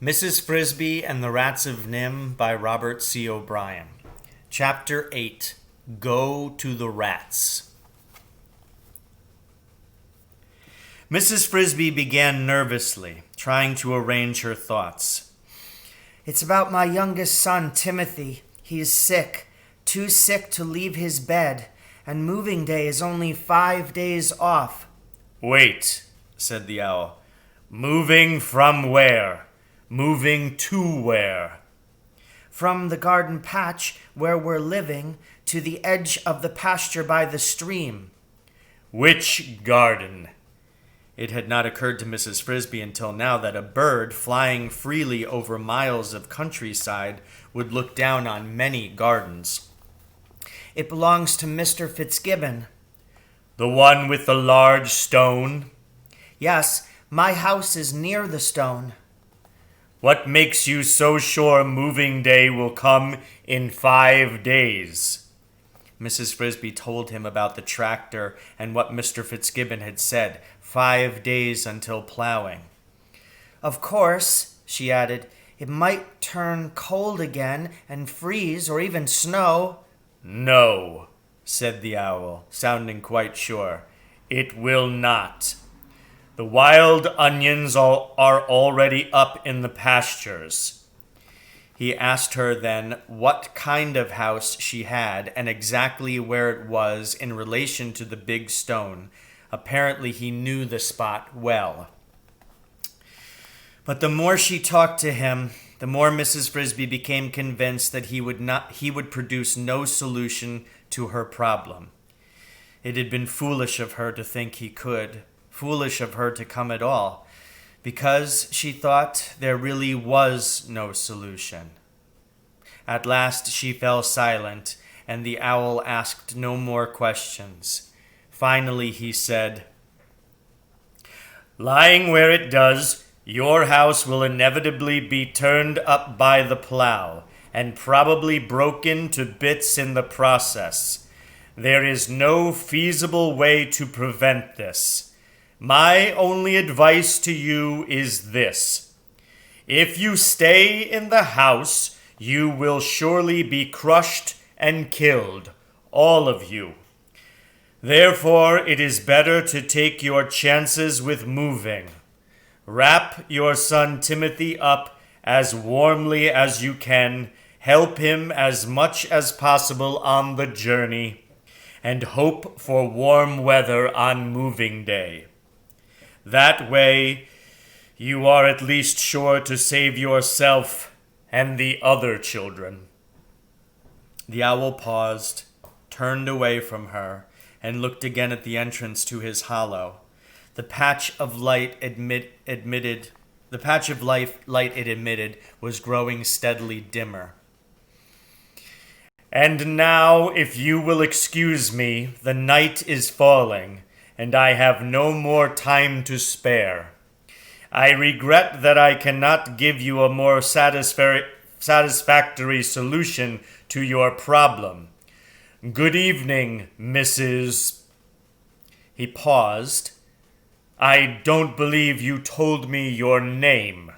Mrs. Frisby and the Rats of NIMH by Robert C. O'Brien. Chapter 8. Go to the Rats. Mrs. Frisby began nervously, trying to arrange her thoughts. It's about my youngest son, Timothy. He is sick, too sick to leave his bed, and moving day is only 5 days off. Wait, said the owl. Moving from where? Moving to where? From the garden patch where we're living to the edge of the pasture by the stream. Which garden? It had not occurred to Mrs. Frisby until now that a bird flying freely over miles of countryside would look down on many gardens. It belongs to Mr. Fitzgibbon. The one with the large stone? Yes, my house is near the stone. What makes you so sure moving day will come in 5 days? Mrs. Frisby told him about the tractor and what Mr. Fitzgibbon had said, 5 days until plowing. Of course, she added, it might turn cold again and freeze or even snow. No, said the owl, sounding quite sure. It will not. The wild onions are already up in the pastures. He asked her then what kind of house she had and exactly where it was in relation to the big stone. Apparently he knew the spot well. But the more she talked to him, the more Mrs. Frisby became convinced that he would produce no solution to her problem. It had been foolish of her to think he could, foolish of her to come at all, because, she thought, there really was no solution. At last she fell silent, and the owl asked no more questions. Finally he said, Lying where it does, your house will inevitably be turned up by the plow, and probably broken to bits in the process. There is no feasible way to prevent this. My only advice to you is this. If you stay in the house, you will surely be crushed and killed, all of you. Therefore, it is better to take your chances with moving. Wrap your son Timothy up as warmly as you can, help him as much as possible on the journey, and hope for warm weather on moving day. That way, you are at least sure to save yourself and the other children. The owl paused, turned away from her, and looked again at the entrance to his hollow. The patch of light it emitted was growing steadily dimmer. And now, if you will excuse me, the night is falling, and I have no more time to spare. I regret that I cannot give you a more satisfactory solution to your problem. Good evening, Mrs. He paused. I don't believe you told me your name.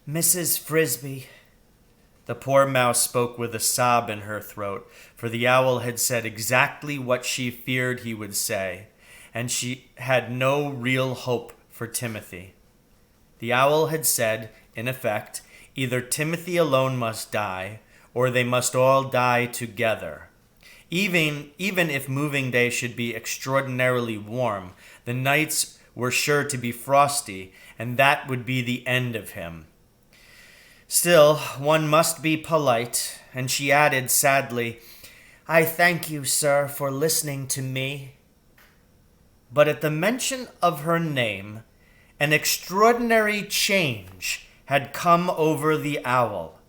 Mrs. Frisby. The poor mouse spoke with a sob in her throat, for the owl had said exactly what she feared he would say, and she had no real hope for Timothy. The owl had said, in effect, either Timothy alone must die, or they must all die together. Even if moving day should be extraordinarily warm, the nights were sure to be frosty, and that would be the end of him. Still, one must be polite, and she added sadly, I thank you, sir, for listening to me. But at the mention of her name, an extraordinary change had come over the owl.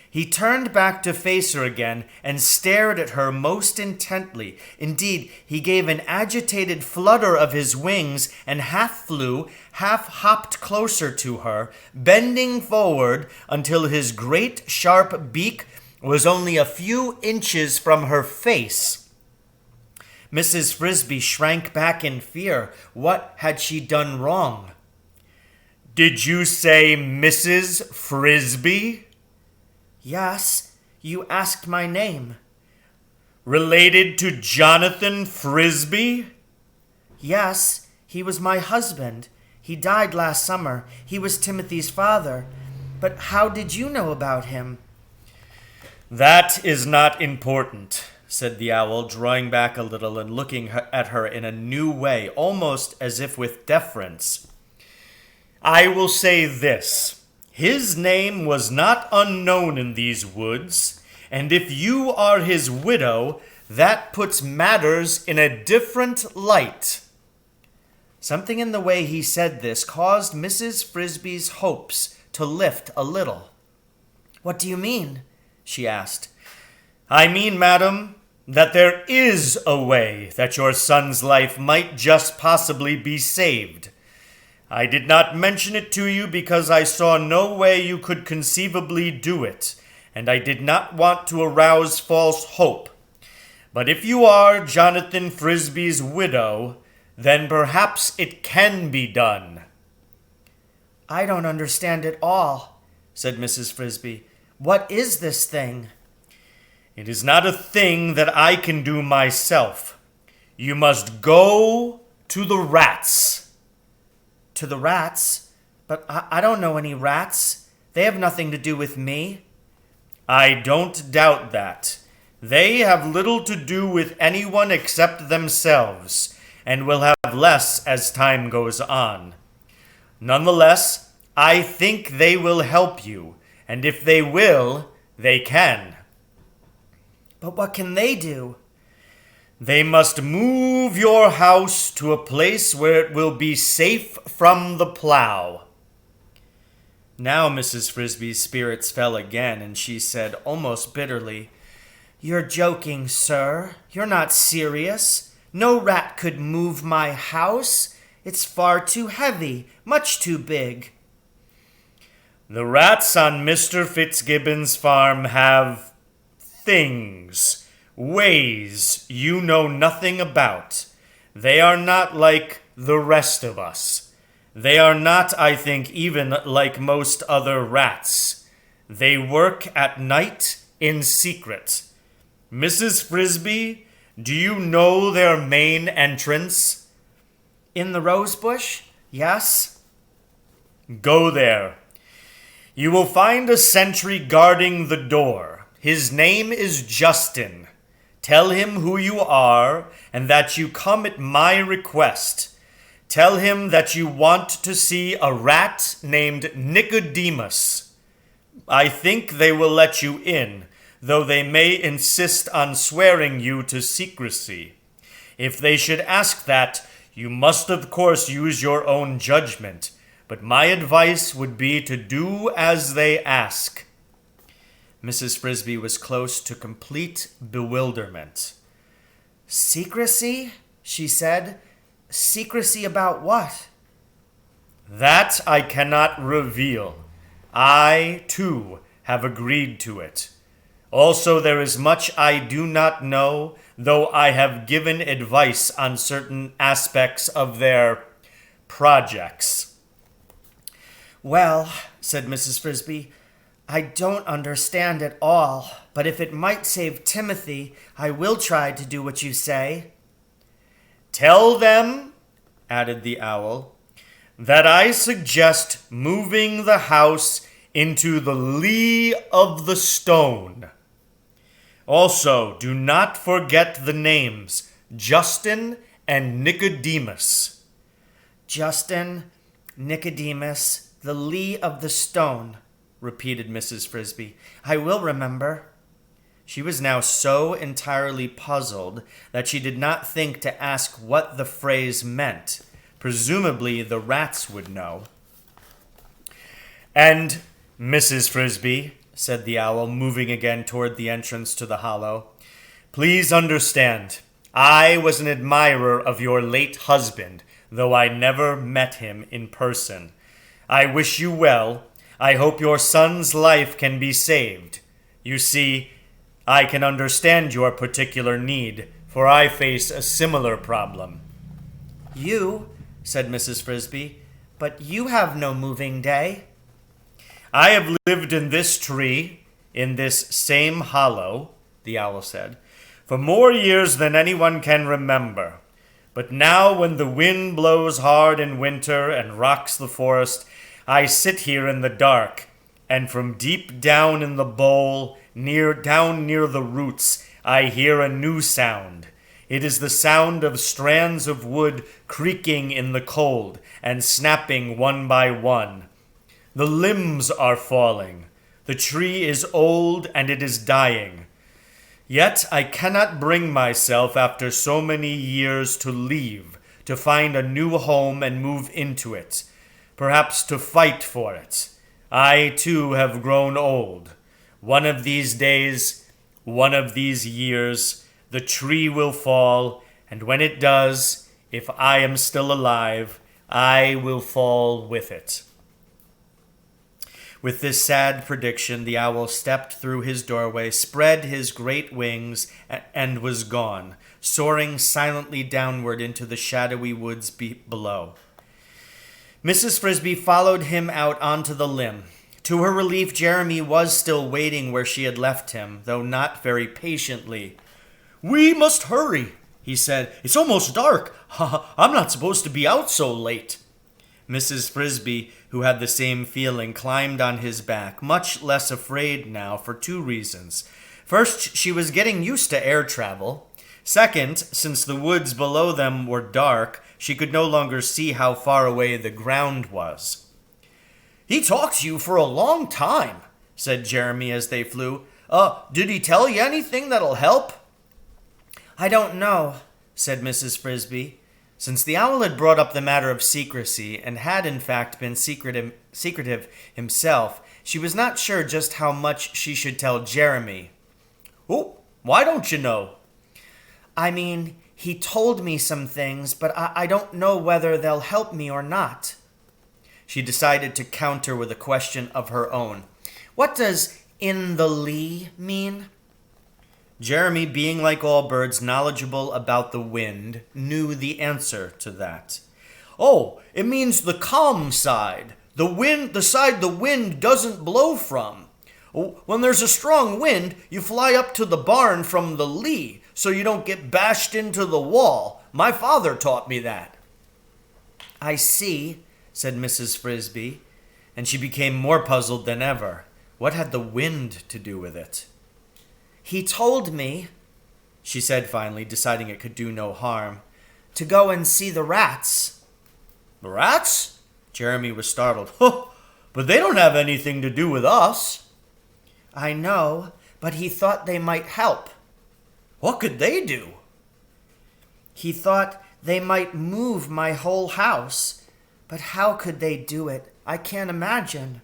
He turned back to face her again and stared at her most intently. Indeed, he gave an agitated flutter of his wings and half flew, half hopped closer to her, bending forward until his great sharp beak was only a few inches from her face. Mrs. Frisby shrank back in fear. What had she done wrong? Did you say Mrs. Frisby? Yes, you asked my name. Related to Jonathan Frisby? Yes, he was my husband. He died last summer. He was Timothy's father. But how did you know about him? That is not important, said the owl, drawing back a little and looking at her in a new way, almost as if with deference. I will say this. His name was not unknown in these woods, and if you are his widow, that puts matters in a different light. Something in the way he said this caused Mrs. Frisby's hopes to lift a little. What do you mean? She asked. I mean, madam, that there is a way that your son's life might just possibly be saved. I did not mention it to you because I saw no way you could conceivably do it, and I did not want to arouse false hope. But if you are Jonathan Frisby's widow, then perhaps it can be done. I don't understand it all, said Mrs. Frisby. What is this thing? It is not a thing that I can do myself. You must go to the rats. To the rats? But I don't know any rats. They have nothing to do with me. I don't doubt that. They have little to do with anyone except themselves, and will have less as time goes on. Nonetheless, I think they will help you, and if they will, they can. But what can they do? They must move your house to a place where it will be safe from the plow. Now Mrs. Frisby's spirits fell again, and she said almost bitterly, You're joking, sir. You're not serious. No rat could move my house. It's far too heavy, much too big. The rats on Mr. Fitzgibbon's farm have things, ways you know nothing about. They are not like the rest of us. They are not, I think, even like most other rats. They work at night in secret. Mrs. Frisby, do you know their main entrance? In the rose bush? Yes. Go there. You will find a sentry guarding the door. His name is Justin. Tell him who you are and that you come at my request. Tell him that you want to see a rat named Nicodemus. I think they will let you in, though they may insist on swearing you to secrecy. If they should ask that, you must of course use your own judgment, but my advice would be to do as they ask. Mrs. Frisby was close to complete bewilderment. Secrecy? She said. Secrecy about what? That I cannot reveal. I, too, have agreed to it. Also, there is much I do not know, though I have given advice on certain aspects of their projects. Well, said Mrs. Frisby, I don't understand it all, but if it might save Timothy, I will try to do what you say. Tell them, added the owl, that I suggest moving the house into the lee of the stone. Also, do not forget the names, Justin and Nicodemus. Justin, Nicodemus, the lee of the stone, repeated Mrs. Frisby. I will remember. She was now so entirely puzzled that she did not think to ask what the phrase meant. Presumably the rats would know. And, Mrs. Frisby, said the owl, moving again toward the entrance to the hollow, please understand, I was an admirer of your late husband, though I never met him in person. I wish you well. I hope your son's life can be saved. You see, I can understand your particular need, for I face a similar problem. You, said Mrs. Frisby, But you have no moving day. I have lived in this tree, in this same hollow, the owl said, for more years than anyone can remember. But now when the wind blows hard in winter and rocks the forest, I sit here in the dark, and from deep down in the bole, down near the roots, I hear a new sound. It is the sound of strands of wood creaking in the cold and snapping one by one. The limbs are falling. The tree is old and it is dying. Yet I cannot bring myself after so many years to leave, to find a new home and move into it, perhaps to fight for it. I too have grown old. One of these days, one of these years, the tree will fall, and when it does, if I am still alive, I will fall with it. With this sad prediction, the owl stepped through his doorway, spread his great wings, and was gone, soaring silently downward into the shadowy woods below. Mrs. Frisby followed him out onto the limb. To her relief, Jeremy was still waiting where she had left him, though not very patiently. "We must hurry," he said. "It's almost dark. I'm not supposed to be out so late." Mrs. Frisby, who had the same feeling, climbed on his back, much less afraid now for two reasons. First, she was getting used to air travel. Second, since the woods below them were dark, she could no longer see how far away the ground was. "He talked to you for a long time," said Jeremy as they flew. Did he tell you anything that'll help?" "I don't know," said Mrs. Frisby. Since the owl had brought up the matter of secrecy, and had in fact been secretive himself, she was not sure just how much she should tell Jeremy. "Oh, why don't you know?" "I mean, he told me some things, but I don't know whether they'll help me or not." She decided to counter with a question of her own. "What does 'in the lee' mean?" Jeremy, being like all birds knowledgeable about the wind, knew the answer to that. "Oh, it means the calm side. The side the wind doesn't blow from. When there's a strong wind, you fly up to the barn from the lee, so you don't get bashed into the wall. My father taught me that." "I see," said Mrs. Frisby, and she became more puzzled than ever. What had the wind to do with it? "He told me," she said finally, deciding it could do no harm, "to go and see the rats." "The rats?" Jeremy was startled. "But they don't have anything to do with us." "I know, but he thought they might help." "What could they do?" "He thought they might move my whole house. But how could they do it? I can't imagine."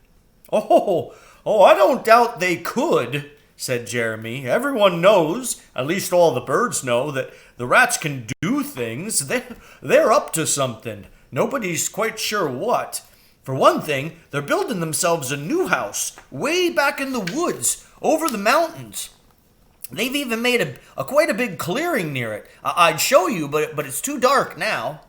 Oh, I don't doubt they could," said Jeremy. "Everyone knows, at least all the birds know, that the rats can do things. They're up to something. Nobody's quite sure what. For one thing, they're building themselves a new house, way back in the woods, over the mountains. They've even made quite a big clearing near it. I'd show you, but it's too dark now.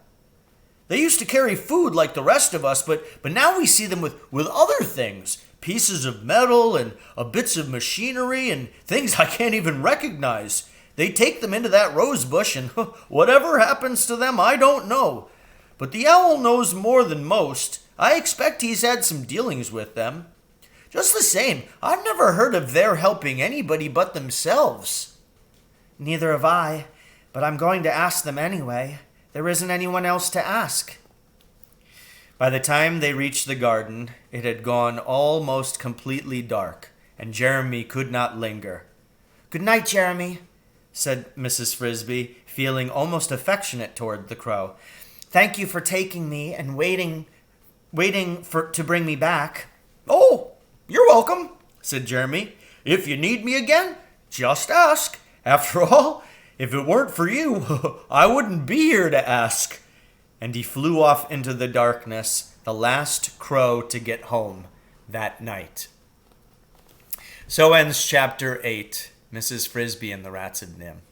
They used to carry food like the rest of us, but now we see them with other things. Pieces of metal and bits of machinery and things I can't even recognize. They take them into that rose bush and whatever happens to them, I don't know. But the owl knows more than most. I expect he's had some dealings with them. Just the same, I've never heard of their helping anybody but themselves." "Neither have I, but I'm going to ask them anyway. There isn't anyone else to ask." By the time they reached the garden, it had gone almost completely dark, and Jeremy could not linger. "Good night, Jeremy," said Mrs. Frisby, feeling almost affectionate toward the crow. "Thank you for taking me and waiting to bring me back." "Oh, you're welcome," said Jeremy. "If you need me again, just ask. After all, if it weren't for you, I wouldn't be here to ask." And he flew off into the darkness, the last crow to get home that night. So ends Chapter 8, Mrs. Frisby and the Rats of NIMH.